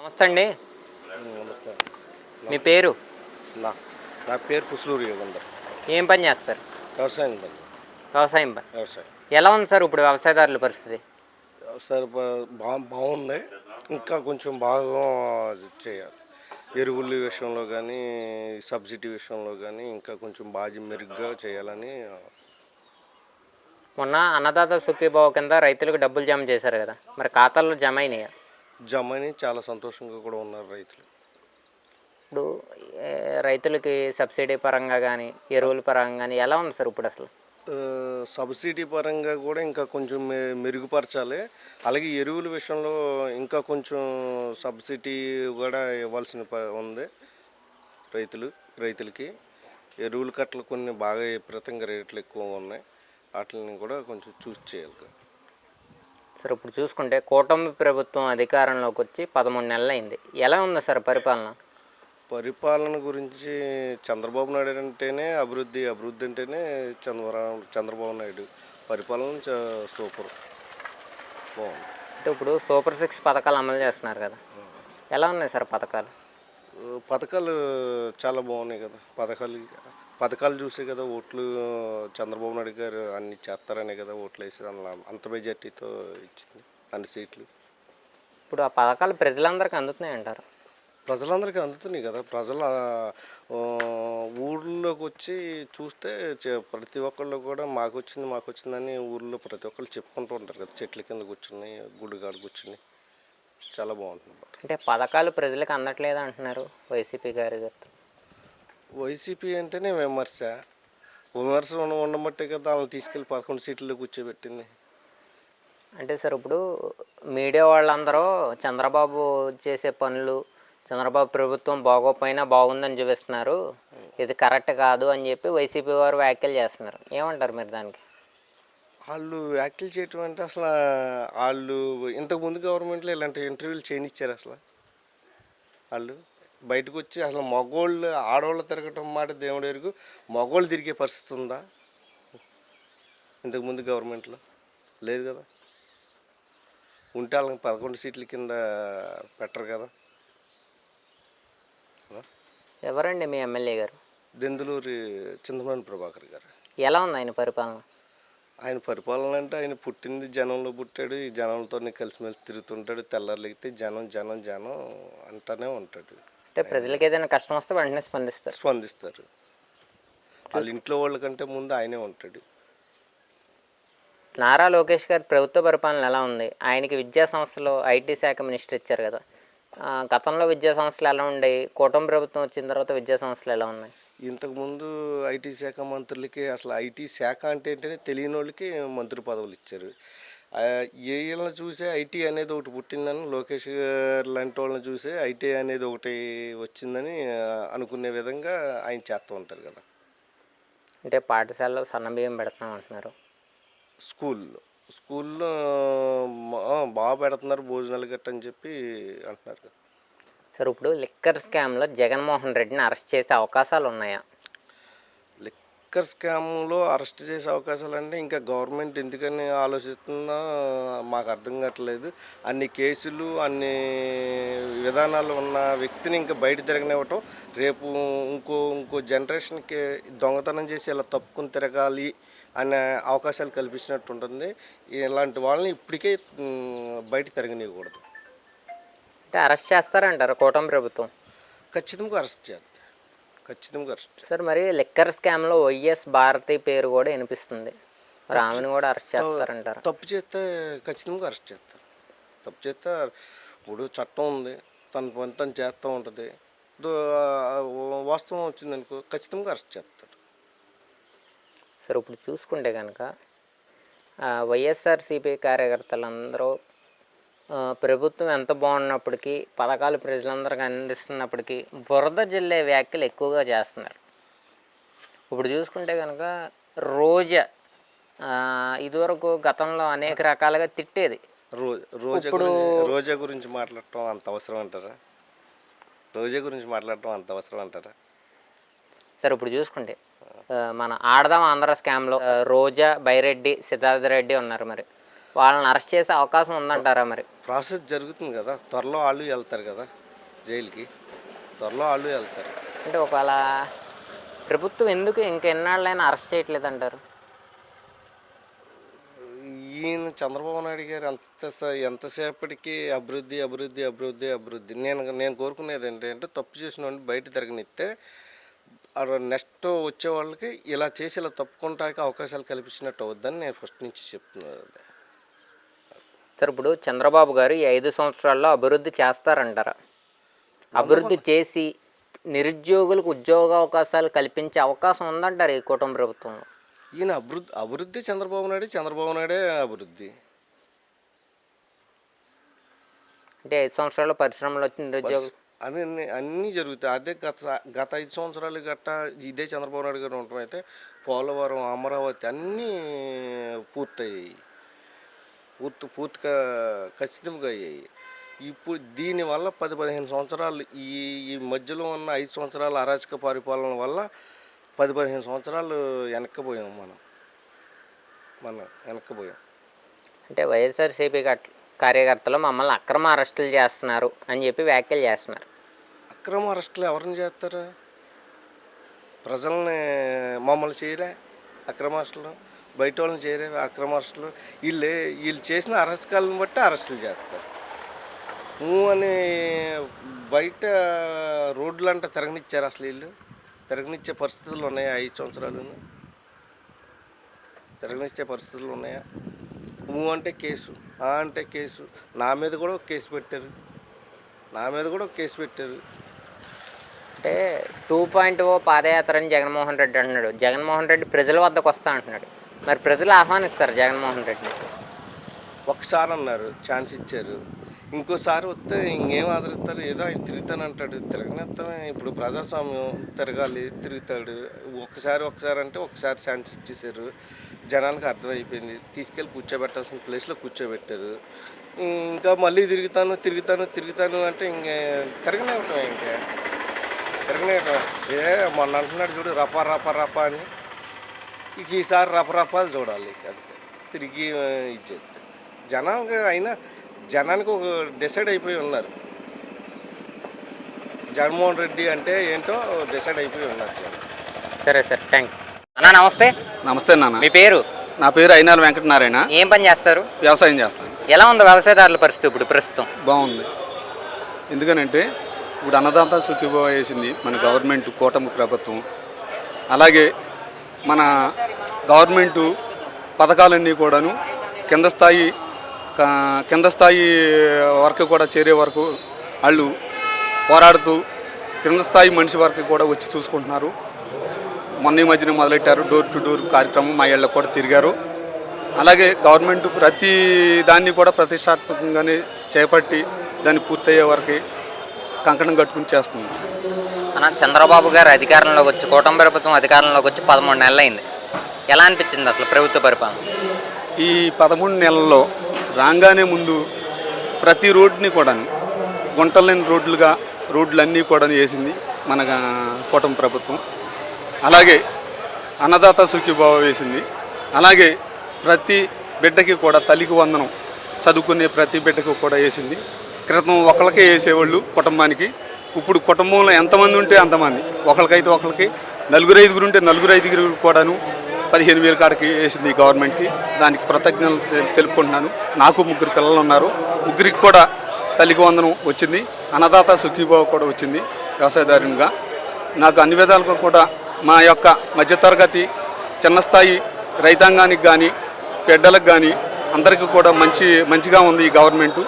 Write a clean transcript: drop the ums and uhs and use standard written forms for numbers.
నమస్తే అండి. నమస్తే. మీ పేరు? నా నా పేరు కుసులూరు యోగేందర్. ఏం పని చేస్తారు? వ్యవసాయం పని. వ్యవసాయం పని. వ్యవసాయం ఎలా ఉంది సార్ ఇప్పుడు వ్యవసాయదారుల పరిస్థితి? వ్యవసాయ బాగుంది. ఇంకా కొంచెం బాగా చేయాలి. ఎరువుల విషయంలో కానీ, సబ్సిడీ విషయంలో కానీ ఇంకా కొంచెం బాగా మెరుగ్గా చేయాలని. మొన్న అన్నదాత సుఖీభావ కింద రైతులకు డబ్బులు జమ చేశారు కదా, మరి ఖాతాల్లో జమ అయినాయా? జమని చాలా సంతోషంగా కూడా ఉన్నారు రైతులు. ఇప్పుడు రైతులకి సబ్సిడీ పరంగా కానీ ఎరువుల పరంగా కానీ ఎలా ఉంది సార్ ఇప్పుడు అసలు? సబ్సిడీ పరంగా కూడా ఇంకా కొంచెం మెరుగుపరచాలి. అలాగే ఎరువుల విషయంలో ఇంకా కొంచెం సబ్సిడీ కూడా ఇవ్వాల్సిన ఉంది. రైతులకి ఎరువుల కట్టలు కొన్ని బాగా విపరీతంగా రేట్లు ఎక్కువగా ఉన్నాయి. వాటిని కూడా కొంచెం చూస్ చేయాలి సార్. ఇప్పుడు చూసుకుంటే కూటమి ప్రభుత్వం అధికారంలోకి వచ్చి 13 నెలలు అయింది. ఎలా ఉంది సార్ పరిపాలన గురించి చంద్రబాబు నాయుడు అంటేనే అభివృద్ధి అంటేనే చంద్రబాబు నాయుడు పరిపాలన సూపర్ బాగుంది. అంటే ఇప్పుడు సూపర్ 6 పథకాలు అమలు చేస్తున్నారు కదా, ఎలా ఉన్నాయి సార్ పథకాలు? పథకాలు చాలా బాగున్నాయి కదా. పథకాలు చూసే కదా ఓట్లు చంద్రబాబు నాయుడు గారు అన్ని చేస్తారనే కదా ఓట్లు వేసి అంత మెజార్టీతో ఇచ్చింది అన్ని సీట్లు. ఇప్పుడు ఆ పథకాలు ప్రజలందరికీ అందుతున్నాయి అంటారు? ప్రజలందరికీ అందుతున్నాయి కదా. ఊళ్ళోకి వచ్చి చూస్తే ప్రతి ఒక్కళ్ళు కూడా మాకు వచ్చిందని ఊళ్ళో ప్రతి ఒక్కళ్ళు చెప్పుకుంటూ ఉంటారు కదా. చెట్ల కింద కూర్చుని గుడిగాడు కూర్చుని చాలా బాగుంటుంది. అంటే పథకాలు ప్రజలకు అందట్లేదు అంటున్నారు వైసీపీ కార్యకర్తలు. వైసీపీ అంటేనే విమర్శ ఉండబట్టే కదా వాళ్ళని తీసుకెళ్ళి 11 సీట్లలో కూర్చోబెట్టింది. అంటే సార్ ఇప్పుడు మీడియా వాళ్ళందరూ చంద్రబాబు చేసే పనులు, చంద్రబాబు ప్రభుత్వం బాగోపోయినా బాగుందని చూపిస్తున్నారు, ఇది కరెక్ట్ కాదు అని చెప్పి వైసీపీ వారు వ్యాఖ్యలు చేస్తున్నారు. ఏమంటారు మీరు దానికి? వాళ్ళు వ్యాఖ్యలు చేయటం అంటే అసలు వాళ్ళు ఇంతకుముందు గవర్నమెంట్లో ఇలాంటి ఇంటర్వ్యూలు చేయనిచ్చారు. అసలు వాళ్ళు బయటకు వచ్చి అసలు ఆడవాళ్ళు తిరగటం మాట దేవుడు ఎరుగు, మగవాళ్ళు తిరిగే పరిస్థితి ఉందా ఇంతకుముందు గవర్నమెంట్లో? లేదు కదా. ఉంటే వాళ్ళకి 11 సీట్ల కింద పెట్టరు కదా. ఎవరండి మీ ఎమ్మెల్యే గారు? దెందులూరి చింతమనేని ప్రభాకర్ గారు. ఎలా ఉంది ఆయన పరిపాలన? ఆయన పరిపాలన అంటే ఆయన పుట్టింది జనంలో పుట్టాడు. ఈ జనంతోనే కలిసిమెలిసి తిరుగుతుంటాడు. తెల్లారులైతే జనం అంటానే ఉంటాడు. అంటే ప్రజలకి ఏదైనా కష్టం వస్తే వెంటనే స్పందిస్తారు. వాళ్ళ ఇంట్లో వాళ్ళకంటే ముందు ఆయనే ఉంటాడు. నారా లోకేష్ గారి ప్రభుత్వ పరిపాలన ఎలా ఉంది? ఆయనకి విద్యా సంస్థలో ఐటీ శాఖ మినిస్టర్ ఇచ్చారు కదా, గతంలో విద్యా సంస్థలు ఎలా ఉండేవి? కూటమి ప్రభుత్వం వచ్చిన తర్వాత విద్యా సంస్థలు ఎలా ఉన్నాయి? ఇంతకుముందు ఐటీ శాఖ మంత్రులకి అసలు ఐటీ శాఖ అంటే ఏంటనే తెలియని వాళ్ళకి మంత్రి పదవులు ఇచ్చారు. వీళ్ళని చూసే ఐటీ అనేది ఒకటి పుట్టిందని, లోకేష్ గారు లాంటి వాళ్ళని చూసే ఐటీ అనేది ఒకటి వచ్చిందని అనుకునే విధంగా ఆయన చేస్తూ ఉంటారు కదా. అంటే పాఠశాలలో సన్నబియ్యం పెడుతున్నాం అంటున్నారు. స్కూల్లో బాగా పెడుతున్నారు భోజనాలు గట్ట అని చెప్పి అంటున్నారు కదా. సార్ ఇప్పుడు లిక్కర్ స్కామ్లో జగన్మోహన్ రెడ్డిని అరెస్ట్ చేసే అవకాశాలు ఉన్నాయా? లిక్కర్ స్కామ్లో అరెస్ట్ చేసే అవకాశాలు అంటే ఇంకా గవర్నమెంట్ ఎందుకని ఆలోచిస్తుందో మాకు అర్థం కావట్లేదు. అన్ని కేసులు అన్ని విధానాలు ఉన్న వ్యక్తిని ఇంకా బయట తిరగనివ్వటం, రేపు ఇంకో జనరేషన్కి దొంగతనం చేసి ఇలా తప్పుకుని తిరగాలి అనే అవకాశాలు కల్పించినట్టు ఉంటుంది. ఇలాంటి వాళ్ళని ఇప్పటికే బయట తిరగనివ్వకూడదు. అంటే అరెస్ట్ చేస్తారంటారు కూటమి ప్రభుత్వం? ఖచ్చితంగా అరెస్ట్ చేస్తారు. సార్ మరి లిక్కర్ స్కామ్లో వైఎస్ భారతి పేరు కూడా వినిపిస్తుంది, మరి ఆమెను కూడా అరెస్ట్ చేస్తారంటారు? తప్పు చేస్తే ఖచ్చితంగా అరెస్ట్ చేస్తారు. తప్పు చేస్తే ఇప్పుడు చట్టం ఉంది, తన పని తను చేస్తూ ఉంటుంది. వాస్తవం వచ్చిందనుకో ఖచ్చితంగా అరెస్ట్ చేస్తారు. సార్ ఇప్పుడు చూసుకుంటే కనుక వైఎస్ఆర్సీపీ కార్యకర్తలందరూ ప్రభుత్వం ఎంత బాగున్నప్పటికీ, పథకాలు ప్రజలందరికీ అందిస్తున్నప్పటికీ బురద జిల్లే వ్యాఖ్యలు ఎక్కువగా చేస్తున్నారు. ఇప్పుడు చూసుకుంటే కనుక ఇదివరకు గతంలో అనేక రకాలుగా తిట్టేది. రోజా గురించి మాట్లాడటం అంత అవసరం అంటారా? సార్ ఇప్పుడు చూసుకుంటే మన ఆడదాం ఆంధ్ర స్కామ్లో రోజా, బైరెడ్డి, సిద్ధార్థ రెడ్డి ఉన్నారు. మరి వాళ్ళని అరెస్ట్ చేసే అవకాశం ఉందంటారా మరి? ప్రాసెస్ జరుగుతుంది కదా, త్వరలో వాళ్ళు వెళ్తారు కదా జైలుకి, త్వరలో వాళ్ళు వెళ్తారు. అంటే ఒకవేళ ప్రభుత్వం ఎందుకు ఇంకెన్నాళ్ళైనా అరెస్ట్ చేయట్లేదు అంటారు? ఈయన చంద్రబాబు నాయుడు గారు ఎంతసేపటికి అభివృద్ధి అభివృద్ధి అభివృద్ధి అభివృద్ధి. నేను కోరుకునేది ఏంటంటే తప్పు చేసిన వాడిని బయట తిరగనిస్తే నెక్స్ట్ వచ్చే వాళ్ళకి ఇలా చేసి ఇలా తప్పుకుంటానికి అవకాశాలు కల్పించినట్టు అవుద్దని నేను ఫస్ట్ నుంచి చెప్తున్నాను. సార్ ఇప్పుడు చంద్రబాబు గారు ఈ 5 సంవత్సరాల్లో అభివృద్ధి చేస్తారంటారా? అభివృద్ధి చేసి నిరుద్యోగులకు ఉద్యోగ అవకాశాలు కల్పించే అవకాశం ఉందంటారు ఈ కుటుంబ ప్రభుత్వంలో? ఈయన అభివృద్ధి చంద్రబాబు నాయుడే అభివృద్ధి. అంటే 5 సంవత్సరాల్లో పరిశ్రమలు వచ్చి నిరుద్యోగులు అన్నీ జరుగుతాయి. అదే గత 5 సంవత్సరాలు ఇదే చంద్రబాబు నాయుడు గారు ఉండటం అయితే పోలవరం, అమరావతి అన్నీ పూర్తయ్యాయి, పూర్తిగా ఖచ్చితంగా అయ్యాయి. ఇప్పుడు దీనివల్ల 10-15 సంవత్సరాలు ఈ మధ్యలో ఉన్న 5 సంవత్సరాల అరాచక పరిపాలన వల్ల 10-15 సంవత్సరాలు వెనక్కిపోయాం. మనం వెనక్కిపోయాం. అంటే వైఎస్ఆర్సీపీ కార్యకర్తలు మమ్మల్ని అక్రమ అరెస్టులు చేస్తున్నారు అని చెప్పి వ్యాఖ్యలు చేస్తున్నారు. అక్రమ అరెస్టులు ఎవరిని చేస్తారు? ప్రజల్ని మమ్మల్ని చేయలే అక్రమ అరెస్టులు, బయట వాళ్ళని చేయలే అక్రమ అరెస్టులు. వీళ్ళు చేసిన అరెస్టులను బట్టి అరెస్టులు చేస్తారు. అని బయట రోడ్లు అంటే తిరగనిచ్చారు? అసలు వీళ్ళు తిరగనిచ్చే పరిస్థితులు ఉన్నాయా? 5 సంవత్సరాలు తిరగనిచ్చే పరిస్థితులు ఉన్నాయా? అంటే కేసు, అంటే కేసు. నా మీద కూడా ఒక కేసు పెట్టారు. అంటే 2.0 పాదయాత్ర అని జగన్మోహన్ రెడ్డి అంటున్నాడు. జగన్మోహన్ రెడ్డి ప్రజల వద్దకు వస్తా అంటున్నాడు. మరి ప్రజలు ఆహ్వానిస్తారు జగన్మోహన్ రెడ్డిని? ఒకసారి అన్నారు, ఛాన్స్ ఇచ్చారు. ఇంకోసారి వస్తే ఇంకేం ఆదరిస్తారు? ఏదో ఆయన తిరుగుతానంటాడు, తిరగనేస్తానే. ఇప్పుడు ప్రజాస్వామ్యం, తిరుగుతాడు. ఒకసారి అంటే ఒకసారి ఛాన్స్ ఇచ్చేసారు. జనానికి అర్థమైపోయింది. తీసుకెళ్ళి కూర్చోబెట్టాల్సిన ప్లేస్లో కూర్చోబెట్టారు. ఇంకా మళ్ళీ తిరుగుతాను అంటే ఇంకే తిరగనివ్వటం. మొన్న అంటున్నాడు చూడు, రపా అని. ఈసారి రపరపాలు చూడాలి. అంతే, తిరిగి ఇచ్చేది జనానికి ఒక డిసైడ్ అయిపోయి ఉన్నారు. జగన్మోహన్ రెడ్డి అంటే ఏంటో డిసైడ్ అయిపోయి ఉన్నారు. సరే సార్, థ్యాంక్ యూ అన్నా. నమస్తే నాన్న. మీ పేరు? నా పేరు అయినాల వెంకటనారాయణ. ఏం పని చేస్తారు? వ్యవసాయం చేస్తాను. ఎలా ఉంది వ్యవసాయదారుల పరిస్థితి ఇప్పుడు ప్రస్తుతం? బాగుంది. ఎందుకనంటే ఇప్పుడు అన్నదాత సుఖీభవ వేసింది మన గవర్నమెంట్, కూటమి ప్రభుత్వం. అలాగే మన గవర్నమెంటు పథకాలన్నీ కూడాను కింద స్థాయి వరకు కూడా చేరే వరకు వాళ్ళు పోరాడుతూ కింద స్థాయి మనిషి వరకు కూడా వచ్చి చూసుకుంటున్నారు. మొన్న మధ్యన మొదలెట్టారు డోర్ టు డోర్ కార్యక్రమం, మా ఇళ్ళకు కూడా తిరిగారు. అలాగే గవర్నమెంట్ ప్రతి దాన్ని కూడా ప్రతిష్టాత్మకంగానే చేపట్టి దాన్ని పూర్తయ్యే వరకు కంకణం కట్టుకుని చేస్తుంది. అన్న, చంద్రబాబు గారు అధికారంలోకి వచ్చి, కూటమి ప్రభుత్వం అధికారంలోకి వచ్చి 13 నెలలు అయింది. ఎలా అనిపించింది అసలు ప్రభుత్వ పరిపాలన? ఈ 13 నెలల్లో రాగానే ముందు ప్రతి రోడ్ని కూడా గుంటలేని రోడ్లన్నీ కూడా వేసింది మన కూటమి ప్రభుత్వం. అలాగే అన్నదాత సుఖీభావ వేసింది. అలాగే ప్రతి బిడ్డకి కూడా తల్లికి వందనం, చదువుకునే ప్రతి బిడ్డకి కూడా వేసింది. క్రితం ఒకరికే వేసేవాళ్ళు కుటుంబానికి, ఇప్పుడు కుటుంబంలో ఎంతమంది ఉంటే అంతమంది, ఒకరికి 4-5 ఉంటే 4-5 కూడాను 15,000 కాడికి వేసింది గవర్నమెంట్కి. దానికి కృతజ్ఞతలు తెలుపుకుంటున్నాను. నాకు 3 పిల్లలు ఉన్నారు, 3కి కూడా తల్లికి వందనం వచ్చింది. అన్నదాత సుఖీభావ కూడా వచ్చింది వ్యవసాయదారునిగా. నాకు అన్ని విధాలుగా కూడా మా యొక్క మధ్యతరగతి చిన్న స్థాయి రైతాంగానికి కానీ, బిడ్డలకు కానీ అందరికీ కూడా మంచిగా ఉంది ఈ గవర్నమెంటు.